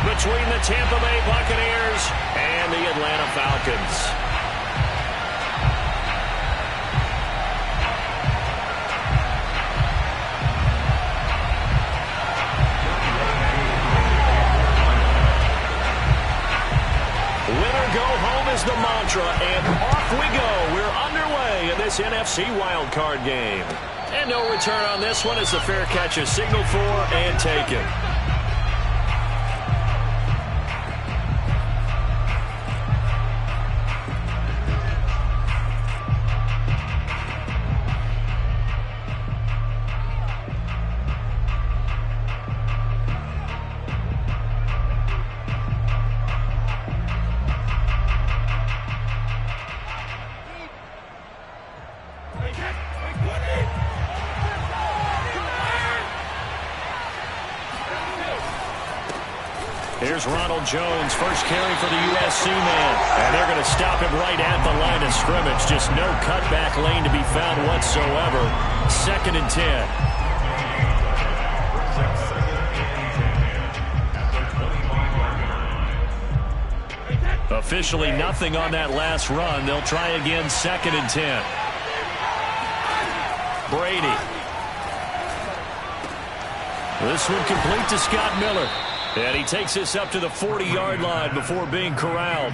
between the Tampa Bay Buccaneers and the Atlanta Falcons. Winner go home is the mantra, and off we go. We're underway in this NFC wildcard game. And no return on this one as the fair catch is signaled for and taken. Here's Ronald Jones, first carry for the USC man. And they're going to stop him right at the line of scrimmage. Just no cutback lane to be found whatsoever. 2nd and 10. Officially nothing on that last run. They'll try again, 2nd and 10. Brady. This one complete to Scott Miller. And he takes this up to the 40-yard line before being corralled.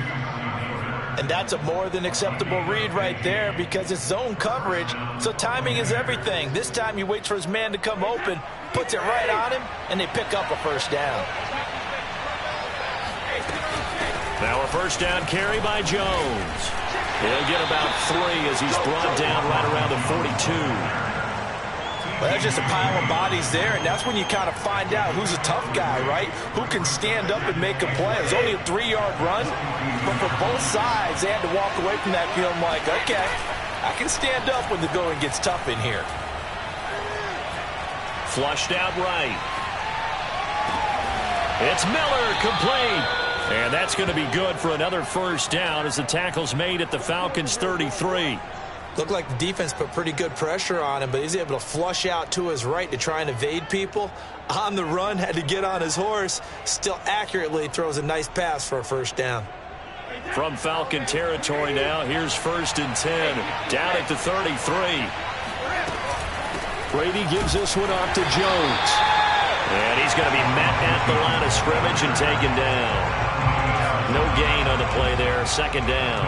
And that's a more than acceptable read right there because it's zone coverage, so timing is everything. This time he waits for his man to come open, puts it right on him, and they pick up a first down. Now a first down carry by Jones. He'll get about 3 as he's brought down right around the 42. Well, that's just a pile of bodies there, and that's when you kind of find out who's a tough guy, right? Who can stand up and make a play. It's only a 3-yard run, but for both sides, they had to walk away from that feeling like, okay, I can stand up when the going gets tough in here. Flushed out right. It's Miller, complete. And that's going to be good for another first down as the tackle's made at the Falcons' 33. Looked like the defense put pretty good pressure on him, but he's able to flush out to his right to try and evade people. On the run, had to get on his horse. Still accurately throws a nice pass for a first down. From Falcon territory now, here's 1st and 10. Down at the 33. Brady gives this one off to Jones. And he's going to be met at the line of scrimmage and taken down. No gain on the play there, 2nd down.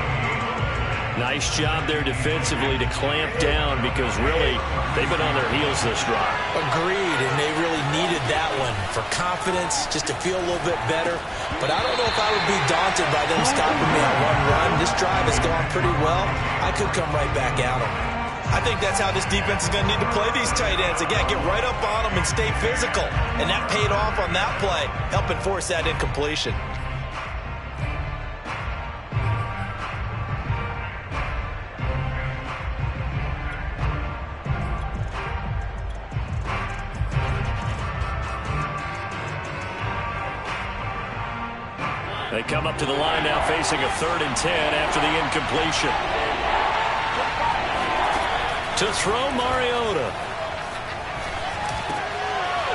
Nice job there defensively to clamp down because really they've been on their heels this drive. Agreed, and they really needed that one for confidence, just to feel a little bit better. But I don't know if I would be daunted by them stopping me on one run. This drive has gone pretty well. I could come right back at them. I think that's how this defense is going to need to play these tight ends. Again, get right up on them and stay physical. And that paid off on that play, helping force that incompletion. They come up to the line now facing a 3rd and 10 after the incompletion. To throw, Mariota.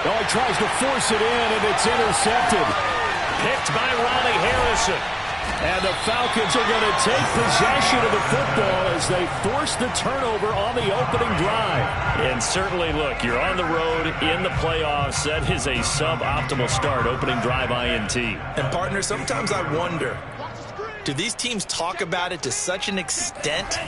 Oh, he tries to force it in, and it's intercepted. Picked by Ronnie Harrison. And the Falcons are going to take possession of the football as they force the turnover on the opening drive. And certainly, look, you're on the road in the playoffs. That is a suboptimal start, opening drive INT. And, partner, sometimes I wonder, do these teams talk about it to such an extent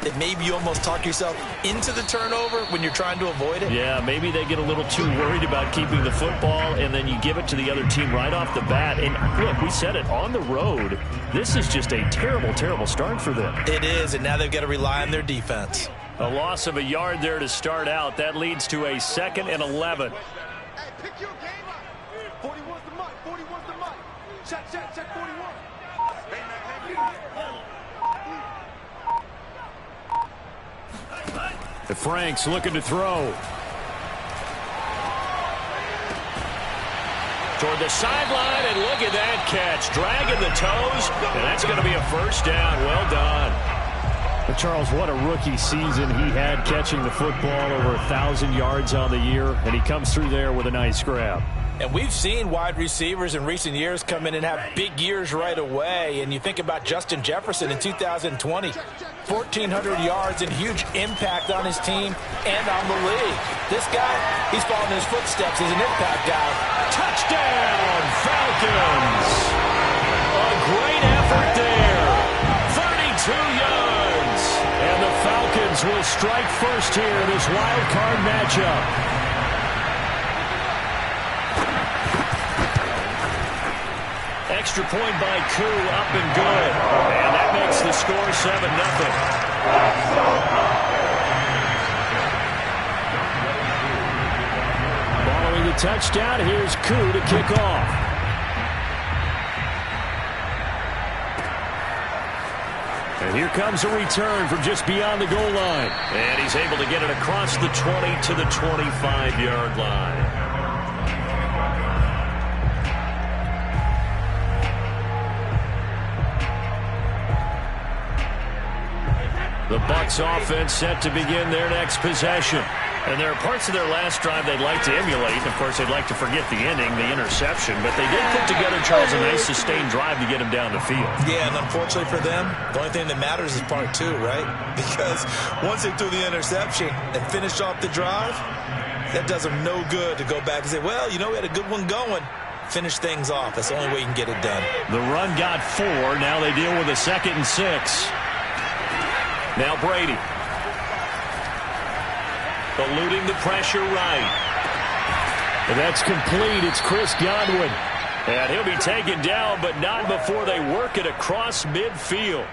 that maybe you almost talk yourself into the turnover when you're trying to avoid it? Yeah, maybe they get a little too worried about keeping the football, and then you give it to the other team right off the bat. And look, we said it, on the road, this is just a terrible, terrible start for them. It is, and now they've got to rely on their defense. A loss of a yard there to start out. That leads to a 2nd and 11. Hey, pick your game up. 41's the mark. 41's the mark. Check 41. Frank's looking to throw. Toward the sideline, and look at that catch. Dragging the toes, and that's going to be a first down. Well done. But Charles, what a rookie season he had catching the football, over 1,000 yards on the year, and he comes through there with a nice grab. And we've seen wide receivers in recent years come in and have big years right away. And you think about Justin Jefferson in 2020, 1,400 yards and huge impact on his team and on the league. This guy, he's following his footsteps as an impact guy. Touchdown, Falcons! A great effort there. 32 yards. And the Falcons will strike first here in this wild card matchup. Extra point by Koo, up and good. And that makes the score 7-0. Following the touchdown, here's Koo to kick off. And here comes a return from just beyond the goal line. And he's able to get it across the 20 to the 25-yard line. The Bucs offense set to begin their next possession. And there are parts of their last drive they'd like to emulate. Of course, they'd like to forget the inning, the interception. But they did put together, Charles, a nice sustained drive to get him down the field. Yeah, and unfortunately for them, the only thing that matters is part two, right? Because once they threw the interception and finished off the drive, that does them no good to go back and say, well, you know, we had a good one going. Finish things off. That's the only way you can get it done. The run got 4. Now they deal with a 2nd and 6. Now Brady. Eluding the pressure right. And that's complete. It's Chris Godwin. And he'll be taken down, but not before they work it across midfield.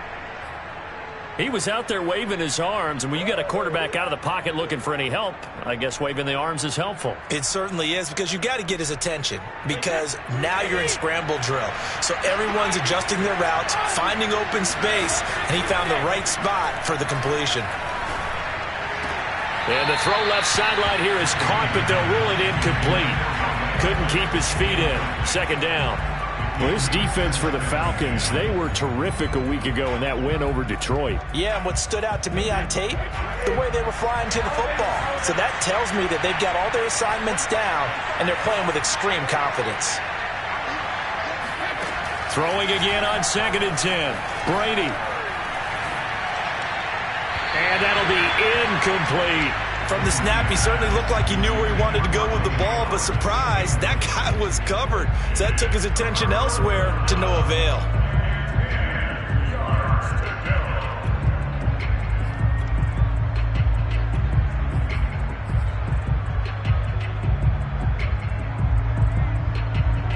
He was out there waving his arms, and when you got a quarterback out of the pocket looking for any help, I guess waving the arms is helpful. It certainly is, because you got to get his attention, because now you're in scramble drill. So everyone's adjusting their routes, finding open space, and he found the right spot for the completion. And the throw left sideline here is caught, but they'll rule it incomplete. Couldn't keep his feet in. 2nd down. Well, this defense for the Falcons, they were terrific a week ago in that win over Detroit. Yeah, and what stood out to me on tape, the way they were flying to the football. So that tells me that they've got all their assignments down, and they're playing with extreme confidence. Throwing again on 2nd and 10. Brady. And that'll be incomplete. From the snap, he certainly looked like he knew where he wanted to go with the ball, but surprise, that guy was covered. So that took his attention elsewhere to no avail.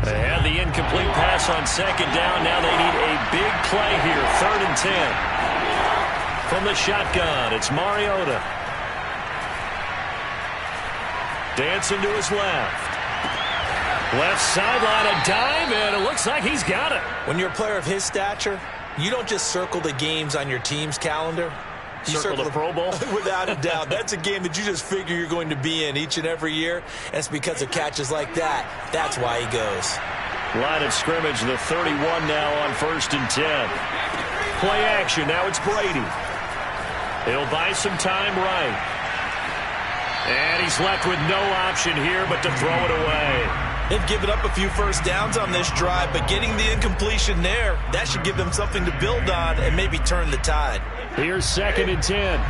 They had the incomplete pass on 2nd down. Now they need a big play here. 3rd and 10. From the shotgun, it's Mariota. Dancing to his left. Left sideline, a dive, and it looks like he's got it. When you're a player of his stature, you don't just circle the games on your team's calendar. You circle the Pro Bowl? Without a doubt. That's a game that you just figure you're going to be in each and every year. And it's because of catches like that. That's why he goes. Line of scrimmage, the 31 now on 1st and 10. Play action, now it's Brady. He'll buy some time right. And he's left with no option here but to throw it away. They've given up a few first downs on this drive, but getting the incompletion there, that should give them something to build on and maybe turn the tide. Here's 2nd and 10.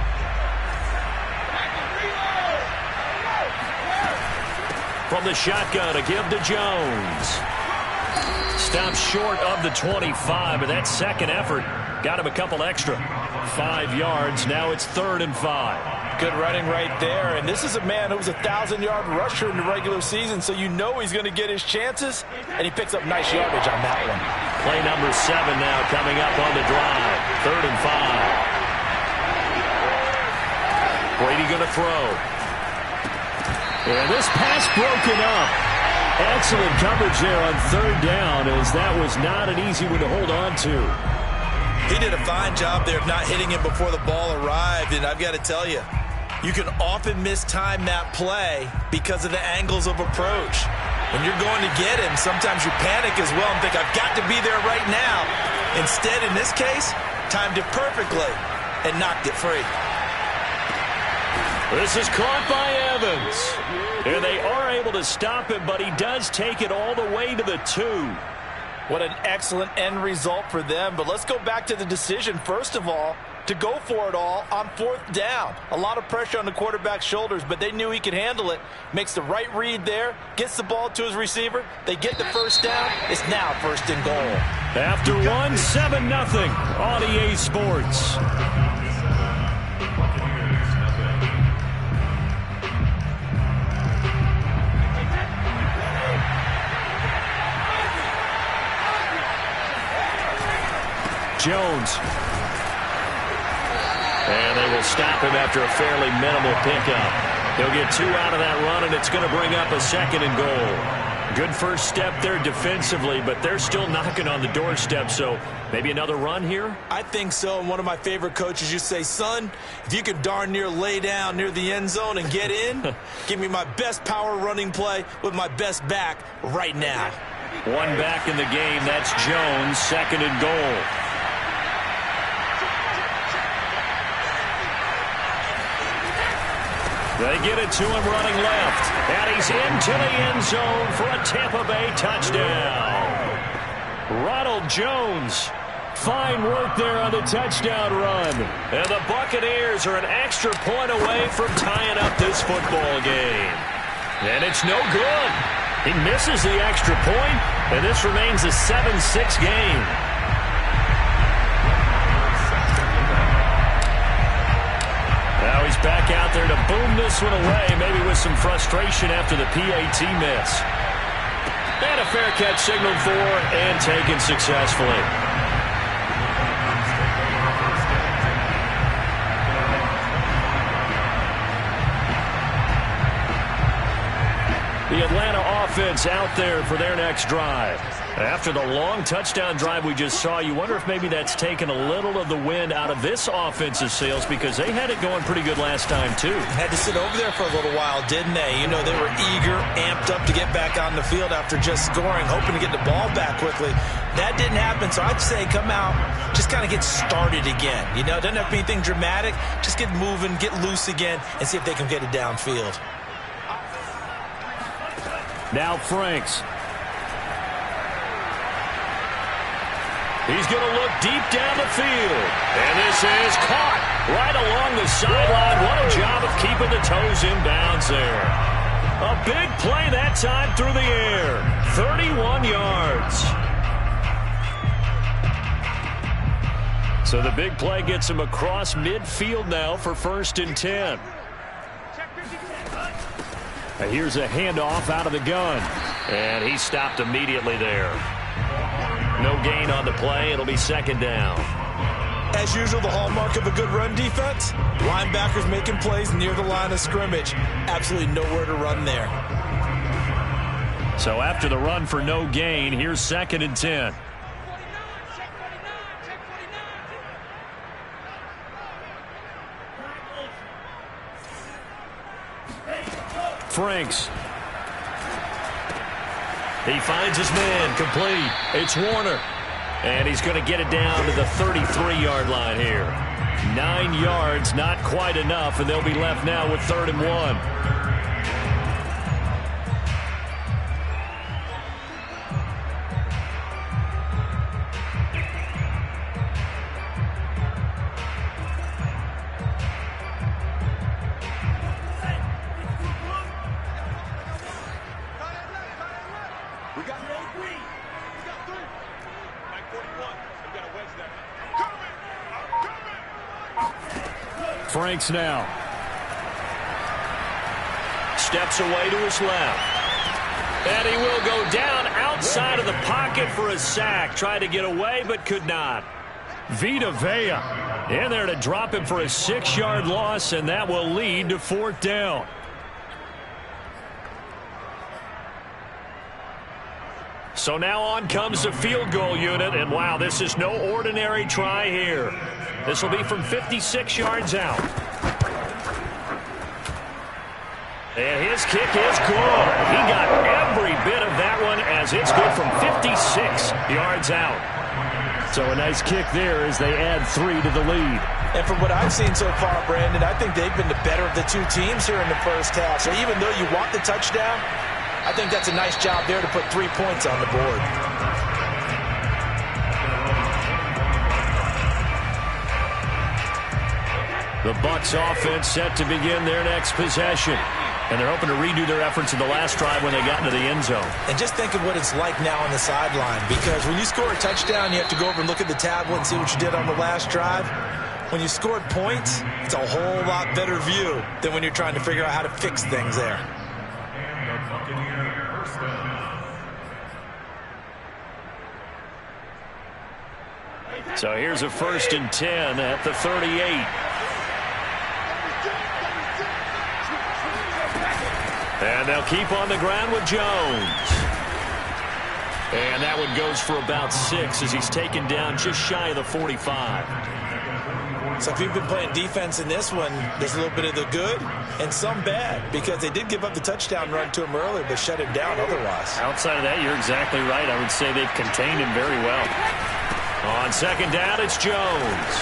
From the shotgun, a give to Jones. Stops short of the 25, but that second effort got him a couple extra. 5 yards, now it's 3rd and 5. Good running right there, and this is a man who was a 1,000-yard rusher in the regular season, so you know he's going to get his chances, and he picks up nice yardage on that one. Play number 7 now coming up on the drive. 3rd and 5. Brady going to throw. And this pass broken up. Excellent coverage there on 3rd down, as that was not an easy one to hold on to. He did a fine job there of not hitting him before the ball arrived, and I've got to tell you, you can often mistime that play because of the angles of approach. When you're going to get him, sometimes you panic as well and think, I've got to be there right now. Instead, in this case, timed it perfectly and knocked it free. This is caught by Evans. And they are able to stop him, but he does take it all the way to the 2. What an excellent end result for them. But let's go back to the decision, first of all, to go for it all on 4th down. A lot of pressure on the quarterback's shoulders, but they knew he could handle it. Makes the right read there, gets the ball to his receiver. They get the first down. It's now 1st and goal. After 7-0 on EA Sports. Jones. And they will stop him after a fairly minimal pickup. He'll get 2 out of that run, and it's going to bring up a 2nd and goal. Good first step there defensively, but they're still knocking on the doorstep, so maybe another run here? I think so. And one of my favorite coaches used to say, son, if you can darn near lay down near the end zone and get in, give me my best power running play with my best back right now. One back in the game. That's Jones, 2nd and goal. They get it to him running left. And he's into the end zone for a Tampa Bay touchdown. Ronald Jones. Fine work there on the touchdown run. And the Buccaneers are an extra point away from tying up this football game. And it's no good. He misses the extra point, and this remains a 7-6 game. Now he's back out there to boom this one away, maybe with some frustration after the PAT miss. And a fair catch signaled for and taken successfully. The Atlanta offense out there for their next drive. After the long touchdown drive we just saw, you wonder if maybe that's taken a little of the wind out of this offense's sails, because they had it going pretty good last time, too. Had to sit over there for a little while, didn't they? You know, they were eager, amped up to get back on the field after just scoring, hoping to get the ball back quickly. That didn't happen, so I'd say come out, just kind of get started again. You know, doesn't have to be anything dramatic. Just get moving, get loose again, and see if they can get it downfield. Now Franks. He's going to look deep down the field. And this is caught right along the sideline. What a job of keeping the toes in bounds there. A big play that time through the air. 31 yards. So the big play gets him across midfield now for 1st and 10. And here's a handoff out of the gun. And he stopped immediately there. No gain on the play. It'll be 2nd down. As usual, the hallmark of a good run defense, linebackers making plays near the line of scrimmage. Absolutely nowhere to run there. So after the run for no gain, here's 2nd and 10. Franks. He finds his man, complete. It's Warner. And he's going to get it down to the 33-yard line here. 9 yards, not quite enough, and they'll be left now with 3rd and 1. Franks now. Steps away to his left. And he will go down outside of the pocket for a sack. Tried to get away, but could not. Vita Vea in there to drop him for a 6-yard loss, and that will lead to 4th down. So now on comes the field goal unit, and wow, this is no ordinary try here. This will be from 56 yards out. And his kick is good. He got every bit of that one as it's good from 56 yards out. So a nice kick there as they add 3 to the lead. And from what I've seen so far, Brandon, I think they've been the better of the two teams here in the first half. So even though you want the touchdown, I think that's a nice job there to put 3 points on the board. The Bucs offense set to begin their next possession. And they're hoping to redo their efforts in the last drive when they got into the end zone. And just think of what it's like now on the sideline, because when you score a touchdown, you have to go over and look at the tablet and see what you did on the last drive. When you scored points, it's a whole lot better view than when you're trying to figure out how to fix things there. So here's a 1st and 10 at the 38. And they'll keep on the ground with Jones. And that one goes for about 6 as he's taken down just shy of the 45. So if you've been playing defense in this one, there's a little bit of the good and some bad, because they did give up the touchdown run to him earlier but shut him down otherwise. Outside of that, you're exactly right. I would say they've contained him very well. On 2nd down, it's Jones.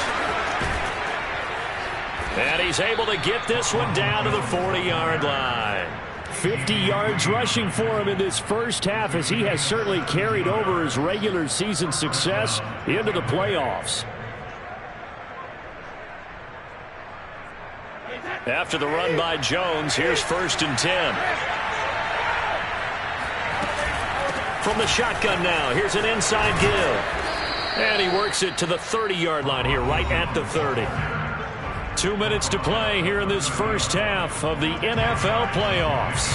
And he's able to get this one down to the 40-yard line. 50 yards rushing for him in this first half, as he has certainly carried over his regular season success into the playoffs. After the run by Jones, here's 1st and 10. From the shotgun now, here's an inside give. And he works it to the 30-yard line here, right at the 30. 2 minutes to play here in this first half of the NFL playoffs.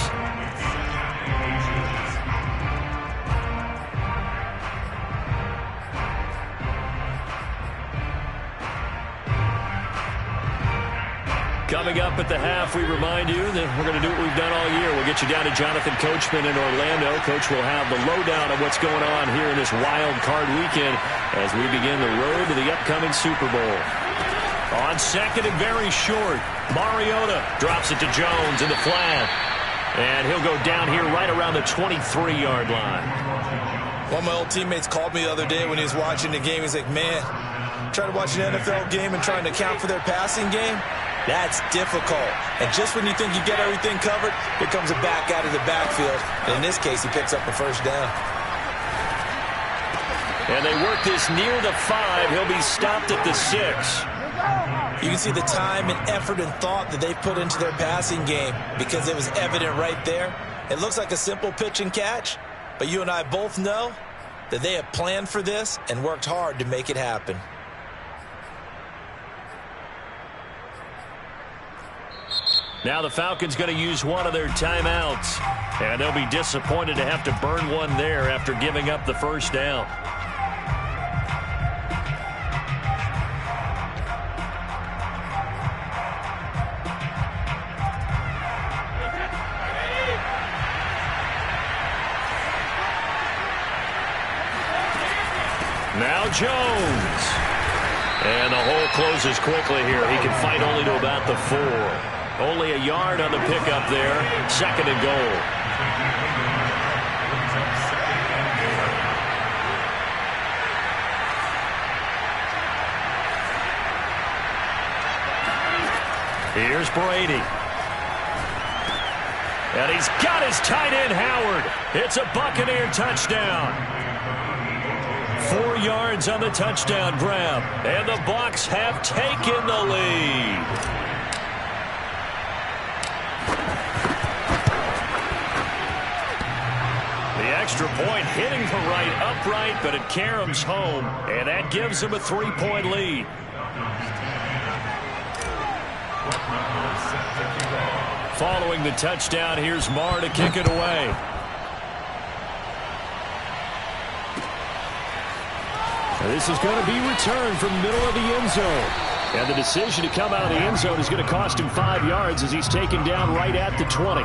Coming up at the half, we remind you that we're going to do what we've done all year. We'll get you down to Jonathan Coachman in Orlando. Coach will have the lowdown of what's going on here in this wild card weekend as we begin the road to the upcoming Super Bowl. On 2nd and very short, Mariota drops it to Jones in the flat. And he'll go down here right around the 23-yard line. One of my old teammates called me the other day when he was watching the game. He's like, man, trying to watch an NFL game and trying to account for their passing game? That's difficult. And just when you think you get everything covered, here comes a back out of the backfield. And in this case, he picks up the 1st down. And they work this near the 5. He'll be stopped at the 6. You can see the time and effort and thought that they put into their passing game, because it was evident right there. It looks like a simple pitch and catch, but you and I both know that they have planned for this and worked hard to make it happen. Now the Falcons going to use one of their timeouts, and they'll be disappointed to have to burn one there after giving up the 1st down. Now Jones. And the hole closes quickly here. He can fight only to about the 4. Only a yard on the pickup there. 2nd and goal. Here's Brady. And he's got his tight end, Howard. It's a Buccaneer touchdown. 4 yards on the touchdown grab. And the Bucs have taken the lead. Extra point hitting the right upright, but it caroms home, and that gives him a 3-point lead. Following the touchdown, here's Marr to kick it away. This is going to be returned from the middle of the end zone. And the decision to come out of the end zone is going to cost him 5 yards as he's taken down right at the 20.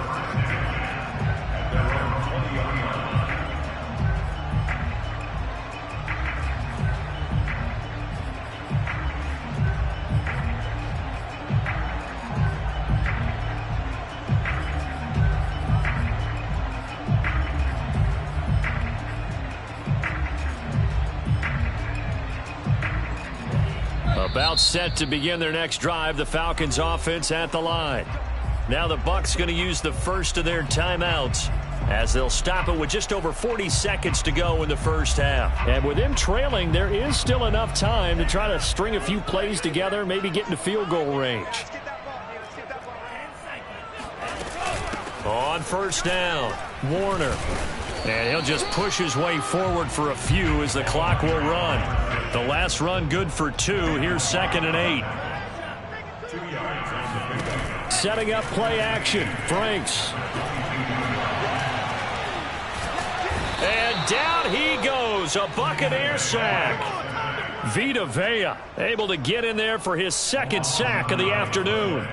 About set to begin their next drive. The Falcons offense at the line. Now the Bucs going to use the first of their timeouts as they'll stop it with just over 40 seconds to go in the first half. And with them trailing, there is still enough time to try to string a few plays together, maybe get into field goal range. On first down, Warner. And he'll just push his way forward for a few as the clock will run. The last run good for 2. Here's 2nd and 8. Setting up play action. Franks. And down he goes. A Buccaneer sack. Vita Vea able to get in there for his 2nd sack of the afternoon.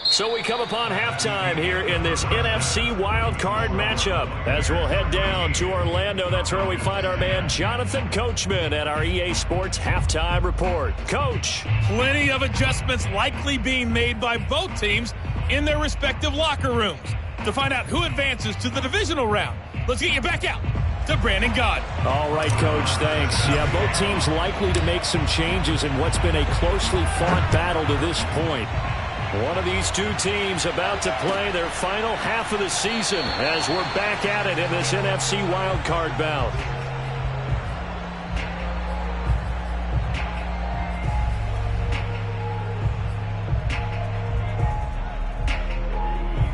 So we come upon halftime here in this NFC wildcard matchup as we'll head down to Orlando. That's where we find our man Jonathan Coachman at our EA Sports Halftime Report. Coach. Plenty of adjustments likely being made by both teams in their respective locker rooms. To find out who advances to the divisional round, let's get you back out to Brandon Gaudin. All right, Coach, thanks. Yeah, both teams likely to make some changes in what's been a closely fought battle to this point. One of these two teams about to play their final half of the season as we're back at it in this NFC wildcard bout.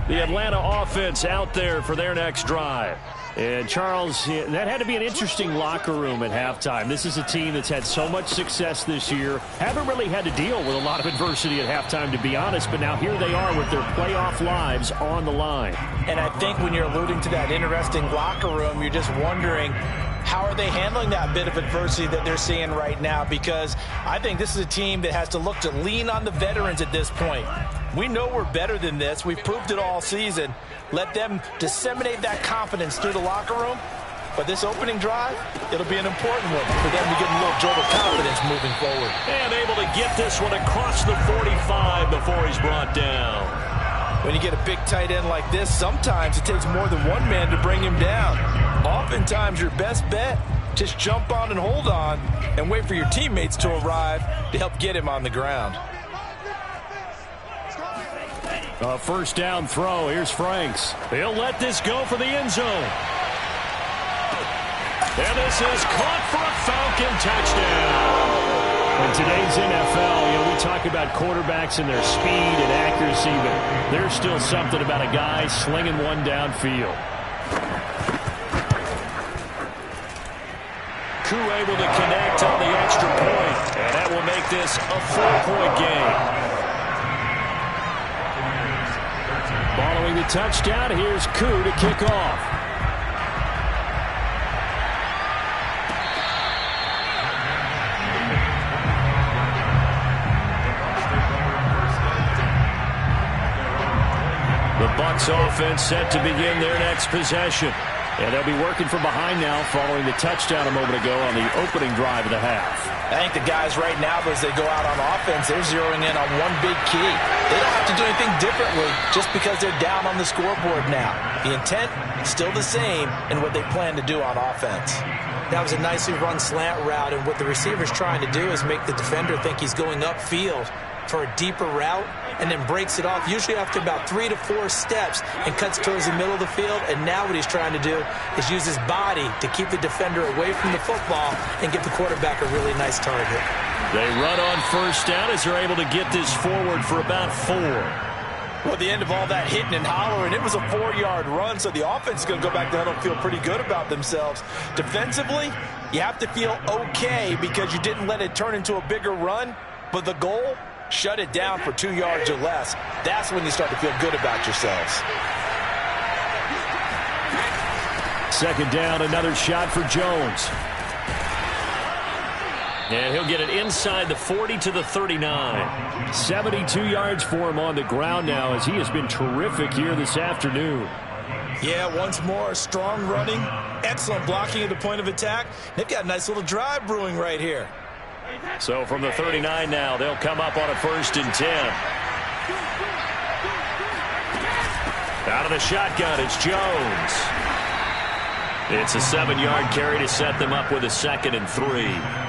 The Atlanta offense out there for their next drive. And, Charles, that had to be an interesting locker room at halftime. This is a team that's had so much success this year. Haven't really had to deal with a lot of adversity at halftime, to be honest. But now here they are with their playoff lives on the line. And I think when you're alluding to that interesting locker room, you're just wondering, how are they handling that bit of adversity that they're seeing right now? Because I think this is a team that has to look to lean on the veterans at this point. We know we're better than this. We've proved it all season. Let them disseminate that confidence through the locker room. But this opening drive, it'll be an important one for them to get a little jolt of confidence moving forward. And able to get this one across the 45 before he's brought down. When you get a big tight end like this, sometimes it takes more than one man to bring him down. Oftentimes, your best bet, just jump on and hold on and wait for your teammates to arrive to help get him on the ground. A first down throw. Here's Franks. He'll let this go for the end zone. And this is caught for a Falcon touchdown. In today's NFL, we talk about quarterbacks and their speed and accuracy, but there's still something about a guy slinging one downfield. Koo able to connect on the extra point, and that will make this a 4-point game. Following the touchdown, here's Koo to kick off. The Bucs offense set to begin their next possession. And they'll be working from behind now following the touchdown a moment ago on the opening drive of the half. I think the guys right now, as they go out on offense, they're zeroing in on one big key. They don't have to do anything differently just because they're down on the scoreboard now. The intent is still the same in what they plan to do on offense. That was a nicely run slant route, and what the receiver's trying to do is make the defender think he's going upfield for a deeper route, and then breaks it off, usually after about 3 to 4 steps, and cuts towards the middle of the field. And now what he's trying to do is use his body to keep the defender away from the football and give the quarterback a really nice target. They run on first down as they're able to get this forward for about 4. Well, at the end of all that hitting and hollering, it was a 4-yard run, so the offense is going to go back down and feel pretty good about themselves. Defensively, you have to feel okay because you didn't let it turn into a bigger run, but the goal, shut it down for 2 yards or less. That's when you start to feel good about yourselves. Second down, another shot for Jones. And he'll get it inside the 40 to the 39. 72 yards for him on the ground now as he has been terrific here this afternoon. Yeah, once more, strong running, excellent blocking at the point of attack. They've got a nice little drive brewing right here. So from the 39 now, they'll come up on a 1st and 10. Out of the shotgun, it's Jones. It's a 7-yard carry to set them up with a 2nd and 3.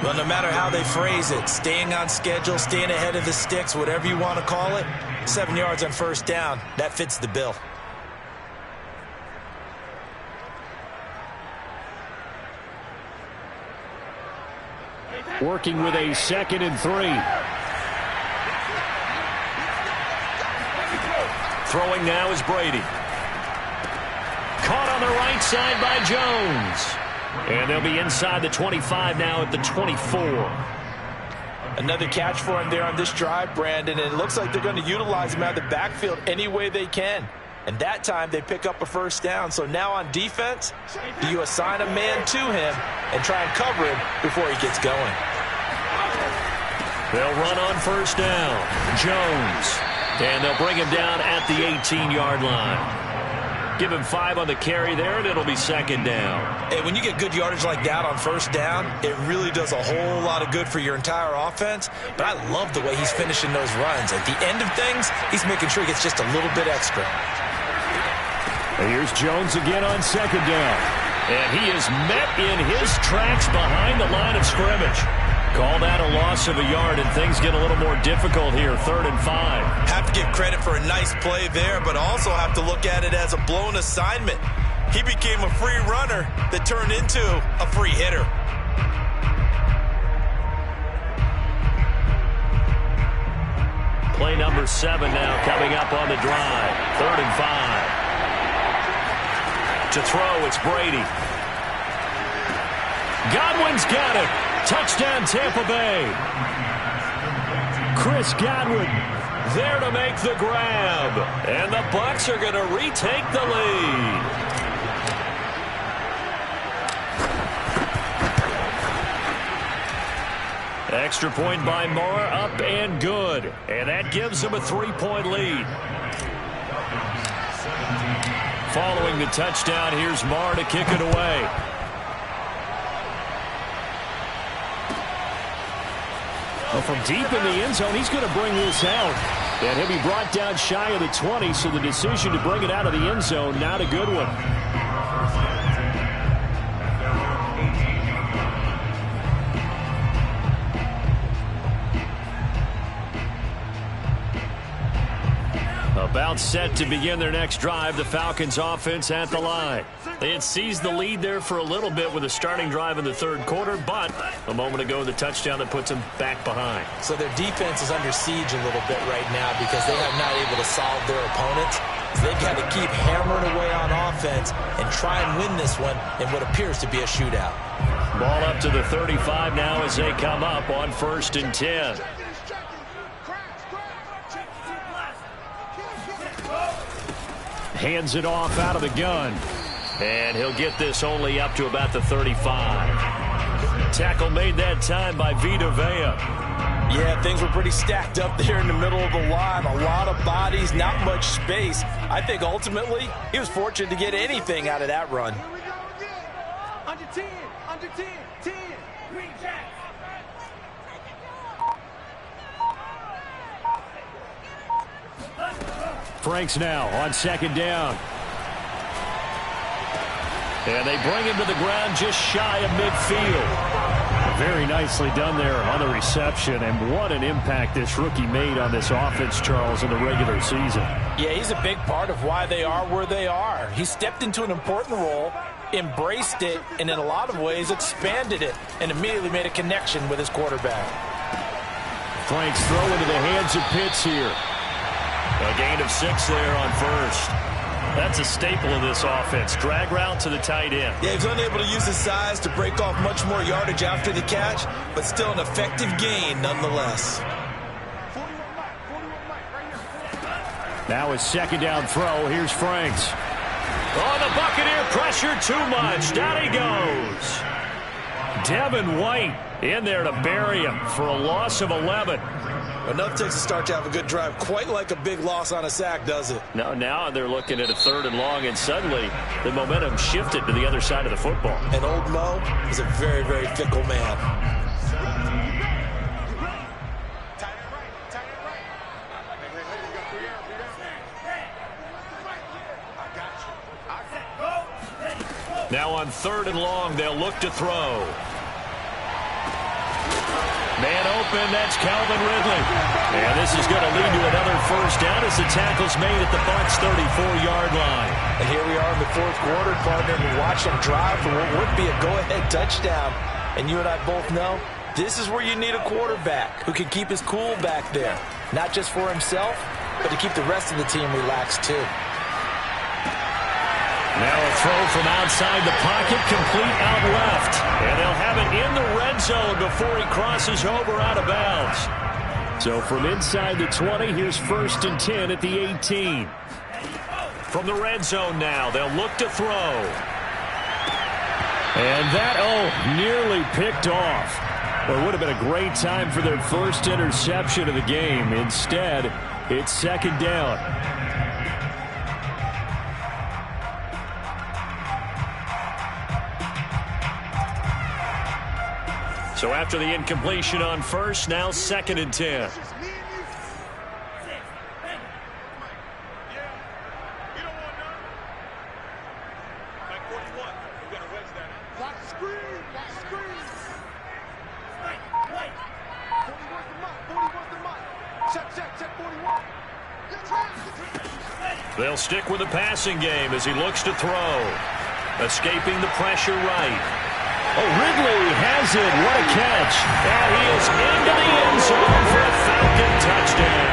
Well, no matter how they phrase it, staying on schedule, staying ahead of the sticks, whatever you want to call it, 7 yards on first down, that fits the bill. Working with a 2nd and 3. Throwing now is Brady. Caught on the right side by Jones. And they'll be inside the 25 now at the 24. Another catch for him there on this drive, Brandon, and it looks like they're going to utilize him out of the backfield any way they can. And that time they pick up a first down. So now on defense, do you assign a man to him and try and cover him before he gets going? They'll run on first down. Jones. And they'll bring him down at the 18-yard line. Give him 5 on the carry there, and it'll be 2nd down. Hey, when you get good yardage like that on first down, it really does a whole lot of good for your entire offense. But I love the way he's finishing those runs. At the end of things, he's making sure he gets just a little bit extra. Here's Jones again on 2nd down. And he is met in his tracks behind the line of scrimmage. Call that a loss of a yard, and things get a little more difficult here, 3rd and 5. Have to give credit for a nice play there, but also have to look at it as a blown assignment. He became a free runner that turned into a free hitter. Play number 7 now coming up on the drive, 3rd and 5. To throw, it's Brady. Godwin's got it. Touchdown, Tampa Bay. Chris Godwin there to make the grab. And the Bucs are going to retake the lead. Extra point by Moore, up and good. And that gives them a 3-point lead. Following the touchdown, here's Moore to kick it away. Well, from deep in the end zone, he's going to bring this out. And he'll be brought down shy of the 20, so the decision to bring it out of the end zone, not a good one. About set to begin their next drive, the Falcons offense at the line. They had seized the lead there for a little bit with a starting drive in the 3rd quarter, but a moment ago the touchdown that puts them back behind. So their defense is under siege a little bit right now because they have not able to solve their opponents. So they've got to keep hammering away on offense and try and win this one in what appears to be a shootout. Ball up to the 35 now as they come up on 1st and 10. Hands it off out of the gun. And he'll get this only up to about the 35. Tackle made that time by Vita Vea. Yeah, things were pretty stacked up there in the middle of the line. A lot of bodies, not much space. I think ultimately he was fortunate to get anything out of that run. Here we go again. Under 10, under 10, 10. Green Jack. Franks now on 2nd down. And they bring him to the ground just shy of midfield. Very nicely done there on the reception, and what an impact this rookie made on this offense, Charles, in the regular season. Yeah, he's a big part of why they are where they are. He stepped into an important role, embraced it, and in a lot of ways expanded it, and immediately made a connection with his quarterback. Franks throw into the hands of Pitts here. A gain of 6 there on 1st. That's a staple of this offense. Drag route to the tight end. Yeah, he's unable to use his size to break off much more yardage after the catch, but still an effective gain nonetheless. Now it's 2nd down throw. Here's Franks. Oh, the Buccaneer pressure too much. Down he goes. Devin White in there to bury him for a loss of 11. Enough takes a start to have a good drive. Quite like a big loss on a sack, does it? Now they're looking at a 3rd and long, and suddenly the momentum shifted to the other side of the football. And old Mo is a very, very fickle man. Now on 3rd and long, they'll look to throw. Man open, that's Calvin Ridley. And this is going to lead to another first down as the tackle's made at the Bucs' 34-yard line. And here we are in the 4th quarter, partner, and watch them drive for what would be a go-ahead touchdown. And you and I both know this is where you need a quarterback who can keep his cool back there. Not just for himself, but to keep the rest of the team relaxed too. Now a throw from outside the pocket, complete out left. And they'll have it in the red zone before he crosses over out of bounds. So from inside the 20, here's 1st and 10 at the 18. From the red zone now, they'll look to throw. And that, nearly picked off. Well, it would have been a great time for their first interception of the game. Instead, it's 2nd down. So after the incompletion on 1st, now 2nd and 10. They'll stick with the passing game as he looks to throw. Escaping the pressure right. Oh, Ridley has it. What a catch. And he is into the end zone for a Falcon touchdown.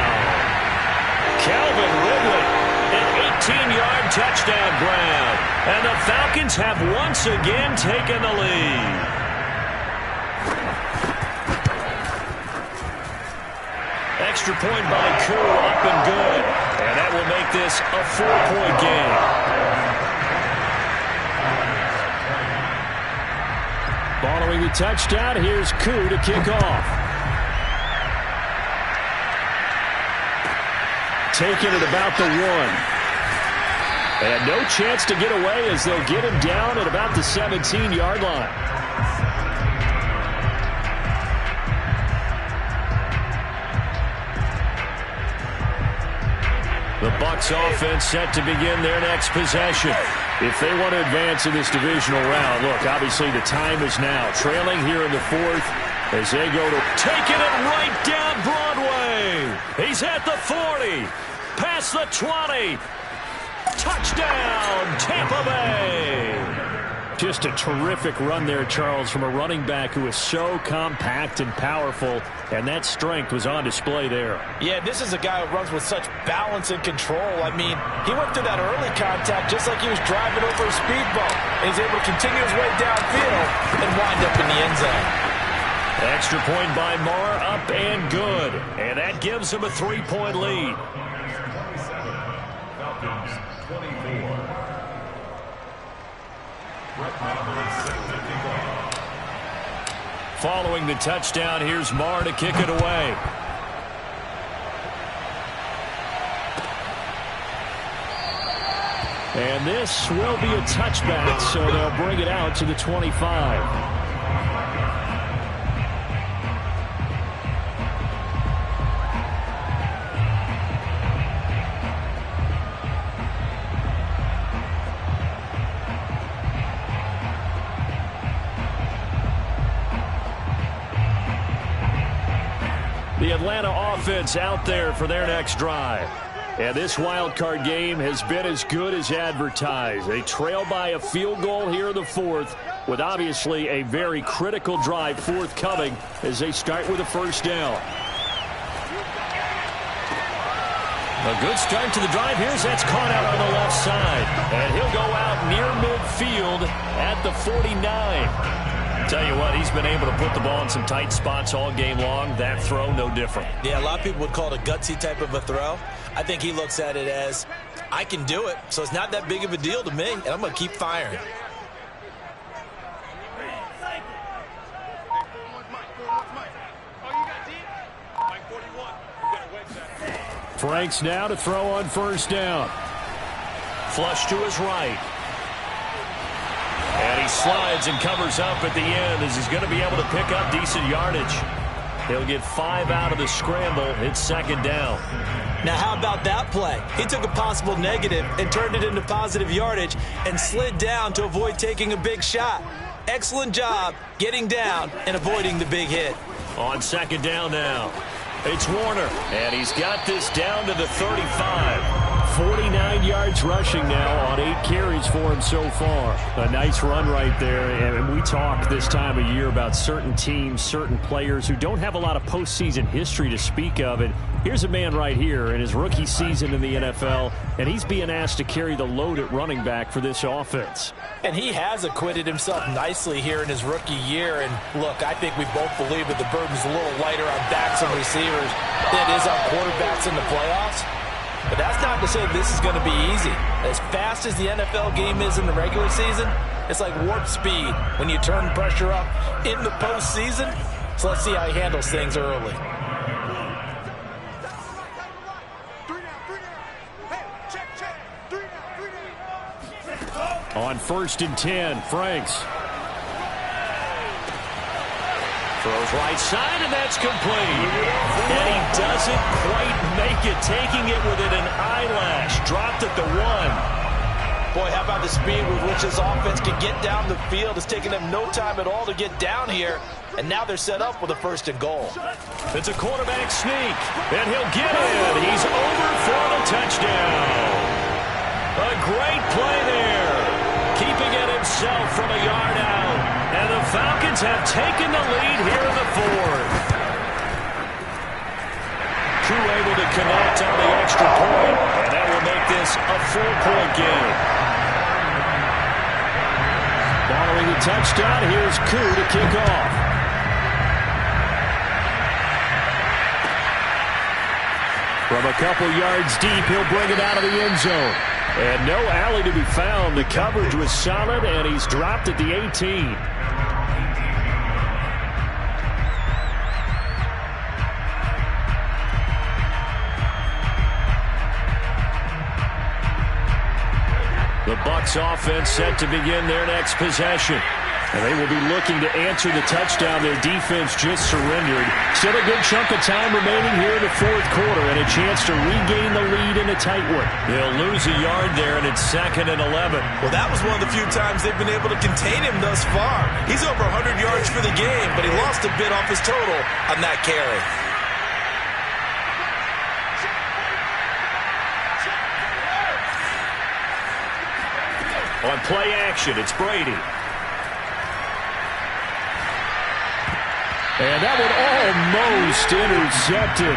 Calvin Ridley, an 18-yard touchdown grab. And the Falcons have once again taken the lead. Extra point by Koo, up and good. And that will make this a 4-point game. Following the touchdown, here's Koo to kick off. Taking it about the 1. And no chance to get away as they'll get him down at about the 17-yard line. The Bucs offense set to begin their next possession. If they want to advance in this divisional round, look, obviously the time is now. Trailing here in the 4th as they go to taking it right down Broadway. He's at the 40, past the 20. Touchdown, Tampa Bay. Just a terrific run there, Charles, from a running back who is so compact and powerful, and that strength was on display there. Yeah, this is a guy who runs with such balance and control. I mean, he went through that early contact just like he was driving over a speed bump, and he's able to continue his way downfield and wind up in the end zone. Extra point by Marr, up and good, and that gives him a 3-point lead. Falcons 24. Following the touchdown, here's Marr to kick it away. And this will be a touchback, so they'll bring it out to the 25. The Atlanta offense out there for their next drive. And this wild card game has been as good as advertised. They trail by a field goal here in the 4th with obviously a very critical drive forthcoming as they start with a first down. A good start to the drive. Here's that's caught out on the left side. And he'll go out near midfield at the 49. Tell you what, he's been able to put the ball in some tight spots all game long. That throw, no different. Yeah, a lot of people would call it a gutsy type of a throw. I think he looks at it as, I can do it, so it's not that big of a deal to me, and I'm going to keep firing. Franks now to throw on first down. Flush to his right. And he slides and covers up at the end as he's going to be able to pick up decent yardage. He'll get 5 out of the scramble. It's second down. Now, how about that play? He took a possible negative and turned it into positive yardage and slid down to avoid taking a big shot. Excellent job getting down and avoiding the big hit. On second down now, it's Warner, and he's got this down to the 35. 49 yards rushing now on 8 carries for him so far. A nice run right there, and we talk this time of year about certain teams, certain players who don't have a lot of postseason history to speak of, and here's a man right here in his rookie season in the NFL, and he's being asked to carry the load at running back for this offense. And he has acquitted himself nicely here in his rookie year, and look, I think we both believe that the burden's a little lighter on backs and receivers than it is on quarterbacks in the playoffs. But that's not to say this is going to be easy. As fast as the NFL game is in the regular season, it's like warp speed when you turn pressure up in the postseason. So let's see how he handles things early. On 1st and 10, Franks. Throws right side, and that's complete. And he doesn't quite make it, taking it within an eyelash. Dropped at the 1. Boy, how about the speed with which this offense can get down the field? It's taken them no time at all to get down here, and now they're set up with a 1st and goal. It's a quarterback sneak, and he'll get it. He's over for the touchdown. A great play there, keeping it himself from a yard out. And the Falcons have taken the lead here in the 4th. True able to connect on the extra point, and that will make this a 4-point game. Following the touchdown, here's Koo to kick off. From a couple yards deep, he'll bring it out of the end zone. And no alley to be found. The coverage was solid, and he's dropped at the 18. The Bucs offense set to begin their next possession. And they will be looking to answer the touchdown their defense just surrendered. Still a good chunk of time remaining here in the 4th quarter and a chance to regain the lead in a tight one. They'll lose a yard there, and it's 2nd and 11. Well, that was one of the few times they've been able to contain him thus far. He's over 100 yards for the game, but he lost a bit off his total on that carry. On play action, it's Brady. And that one almost intercepted.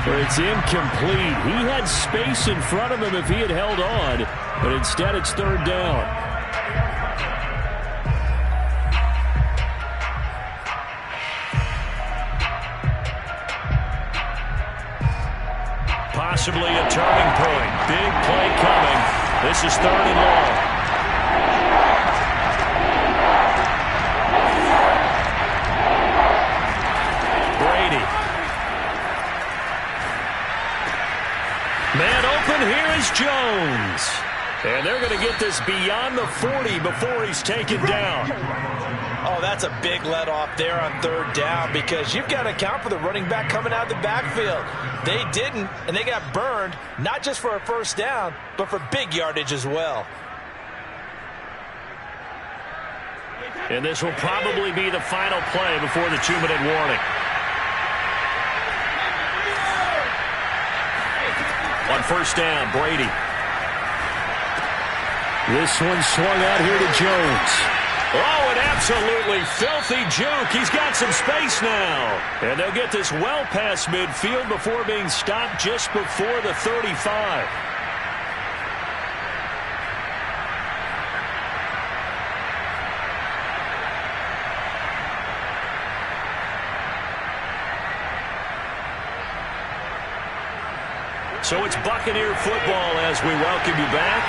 But it's incomplete. He had space in front of him if he had held on. But instead, it's 3rd down. Possibly a turning point. Big play coming. This is 3rd and long. Man open, here is Jones. And they're going to get this beyond the 40 before he's taken down. Oh, that's a big let off there on 3rd down because you've got to account for the running back coming out of the backfield. They didn't, and they got burned, not just for a 1st down, but for big yardage as well. And this will probably be the final play before the 2-minute warning. On 1st down, Brady. This one swung out here to Jones. Oh, an absolutely filthy juke. He's got some space now. And they'll get this well past midfield before being stopped just before the 35. So it's Buccaneer football as we welcome you back.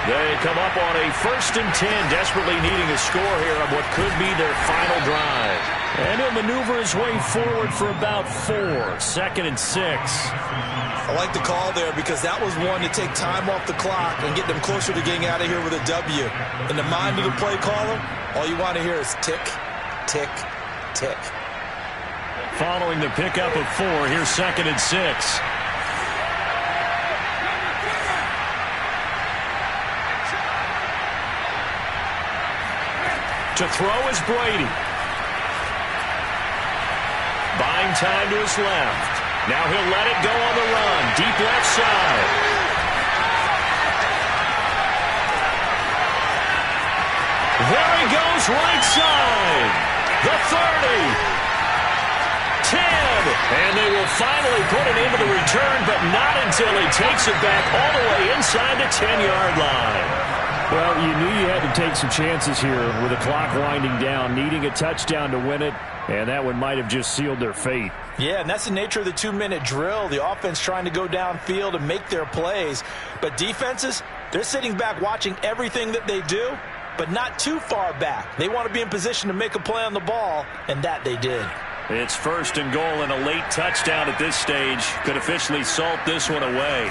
They come up on a 1st and 10, desperately needing a score here on what could be their final drive. And he'll maneuver his way forward for about 4, 2nd and 6. I like the call there because that was one to take time off the clock and get them closer to getting out of here with a W. In the mind of the play caller, all you want to hear is tick, tick, tick. following the pickup of 4. Here's 2nd and 6. To throw is Brady. Buying time to his left. Now he'll let it go on the run. Deep left side. There he goes, right side. The 30. 10. And they will finally put it into the return, but not until he takes it back all the way inside the 10-yard line. Well, you knew you had to take some chances here with the clock winding down, needing a touchdown to win it, and that one might have just sealed their fate. Yeah, and that's the nature of the 2-minute drill. The offense trying to go downfield and make their plays. But defenses, they're sitting back watching everything that they do, but not too far back. They want to be in position to make a play on the ball, and that they did. It's 1st and goal, and a late touchdown at this stage could officially salt this one away.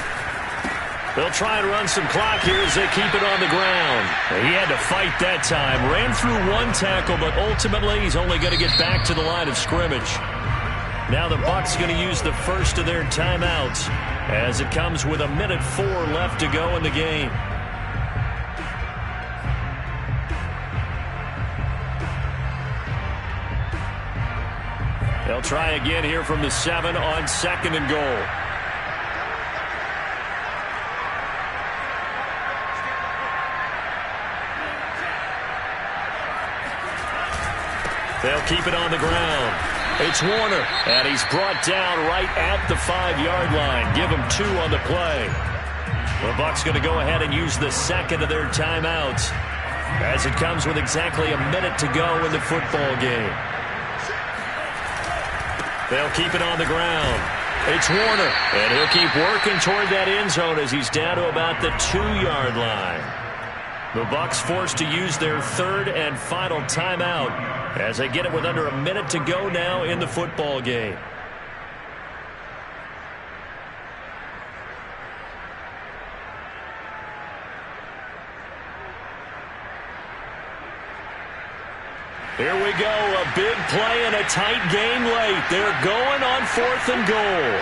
They'll try and run some clock here as they keep it on the ground. He had to fight that time. Ran through 1 tackle, but ultimately he's only going to get back to the line of scrimmage. Now the Bucs going to use the first of their timeouts as it comes with 1:04 left to go in the game. They'll try again here from the 7 on 2nd and goal. They'll keep it on the ground. It's Warner, and he's brought down right at the 5-yard line. Give him 2 on the play. The Bucs going to go ahead and use the 2nd of their timeouts as it comes with exactly a minute to go in the football game. They'll keep it on the ground. It's Warner, and he'll keep working toward that end zone as he's down to about the 2-yard line. The Bucs forced to use their 3rd and final timeout as they get it with under a minute to go now in the football game. Here we go, a big play and a tight game late. They're going on 4th and goal.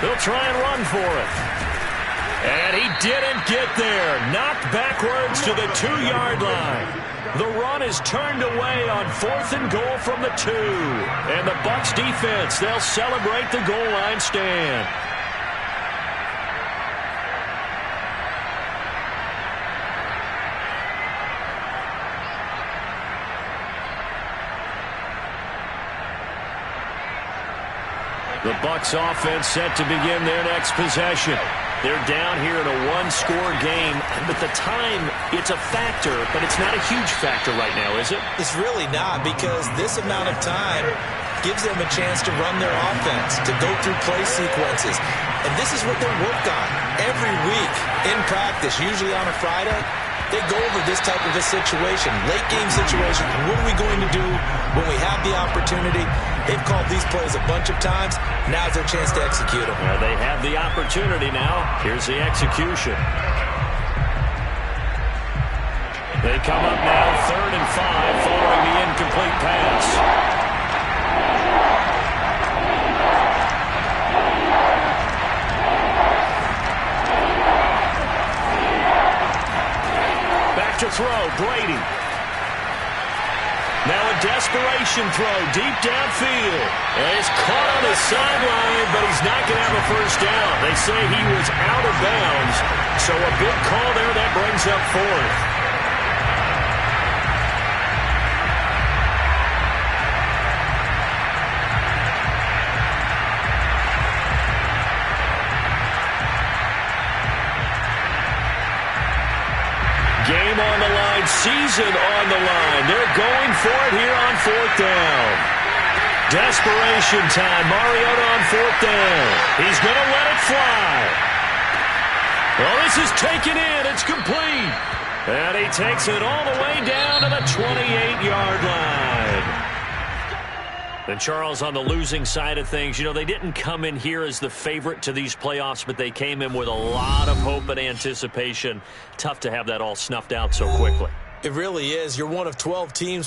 They'll try and run for it. And he didn't get there. Knocked backwards to the 2-yard line. The run is turned away on 4th and goal from the 2. And the Bucs defense, they'll celebrate the goal line stand. The Bucs offense set to begin their next possession. They're down here in a 1-score game, but the time, it's a factor, but it's not a huge factor right now, is it? It's really not, because this amount of time gives them a chance to run their offense, to go through play sequences. And this is what they work on every week in practice, usually on a Friday. They go over this type of a situation, late game situation. What are we going to do when we have the opportunity? They've called these plays a bunch of times. Now's their chance to execute them. Well, they have the opportunity now. Here's the execution. They come up now 3rd and 5 following the incomplete pass. Back to throw, Brady. Now a desperation throw deep downfield. And it's caught on the sideline, but he's not going to have a first down. They say he was out of bounds. So a big call there that brings up 4th. Game on the line, season on the line. They're going for it here on 4th down. Desperation time. Mariota on 4th down. He's going to let it fly. Well, this is taken in. It's complete. And he takes it all the way down to the 28-yard line. And Charles, on the losing side of things, you know, they didn't come in here as the favorite to these playoffs, but they came in with a lot of hope and anticipation. Tough to have that all snuffed out so quickly. It really is. You're one of 12 teams